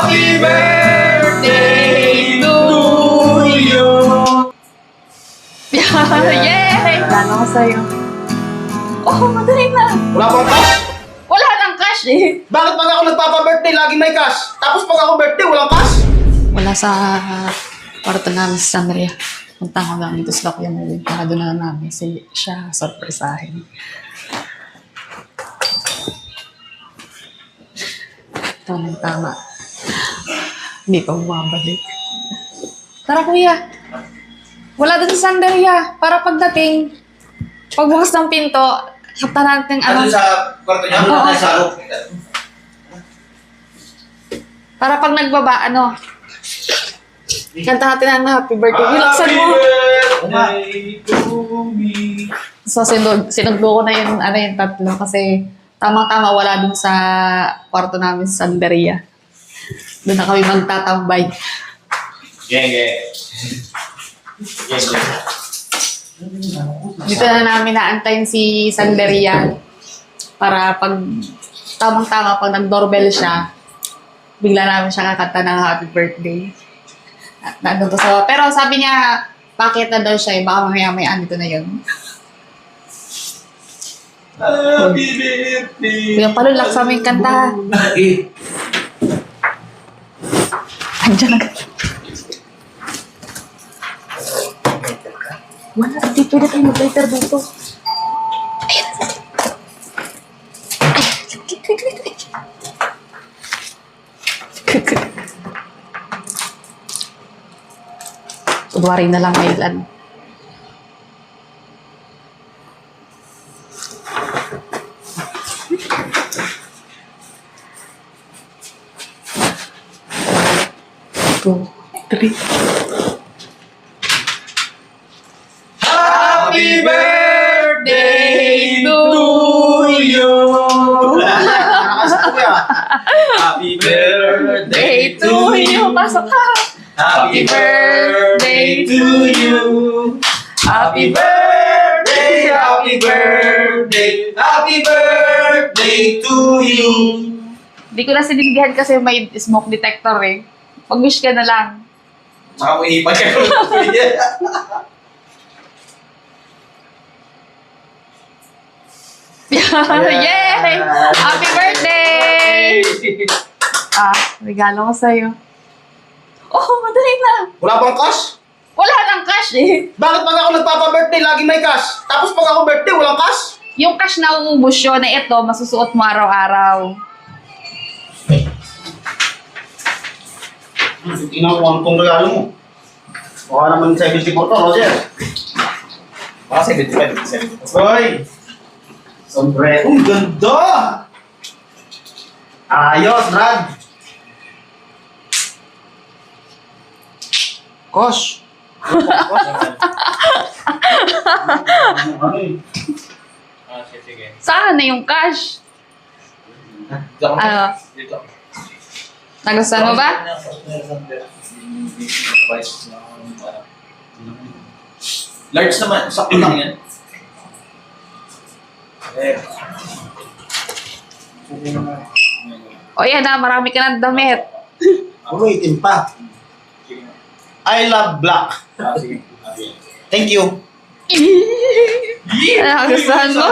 Happy birthday to you! Yay! Gano'n ko sa'yo. Oh, madali na. Wala bang cash? Wala nang cash eh. Bakit pag ako nagpapa-birthday, lagi may cash? Tapos pag ako birthday, walang cash? Wala sa kwarto namin sa Sandria. Punta ko lang dito sa Kuya Merwin para doon na namin siya surprisahin. Tama. Hindi pa bumabalik. Tara kuya. Wala doon sa Sandria. Para pagdating, pagbukas ng pinto, kapta natin Ano sa kwarto niya? Oo. Wala sa loob. para pag nagbaba, kanta natin ang happy birthday. Bilaksan mo. birthday to me. So, sinugbo ko na yung tatlo kasi tamang-tama wala dun sa kwarto namin sa Sandaria. Doon na kami magtatambay. Genge. Dito na namin naantayin si Sandaria para pag tamang-tama pag nag-doorbell siya, bigla namin siya kakanta ng happy birthday. At nandun to sa... Pero sabi niya, bakit na daw siya, baka mamaya dito na yun. Happy birthday. Kuya palulak sa aming kanta. Andiyan agad. Wala, hindi pwede tayo mag-lighter dito. Ayan. Udwari na lang kailan. Two, three. Happy birthday to you. Happy birthday Day to you. Pasok ka. Happy birthday to you. Happy birthday, happy birthday, happy birthday to you. Hindi ko na sinindihan kasi may smoke detector eh. Pag-wish ka na lang. Saka mo ipan ka. Yay! Happy birthday! Regalo ko sa'yo. Oh, madali na. Wala bang cash? Wala nang cash eh. Bakit pag ako nagpapa-birthday, lagi may cash? Tapos pag ako birthday, walang cash? Yung cash na uubos yun na ito, masusuot mo araw-araw. Tingnan ko anong regalo mo. Baka naman 74 to, Roger. Baka 75, 77. Hoy! Sombrero. Ang ganda! Ayos, Brad! Kosh! Sige. Saan na yung cash? Ano? Dito. Nagustuhan mo ba? Large naman. Sakto lang yan. O yan na, marami ka ng damit. Ano, itim pa. I love black. Thank you. Nagustuhan mo?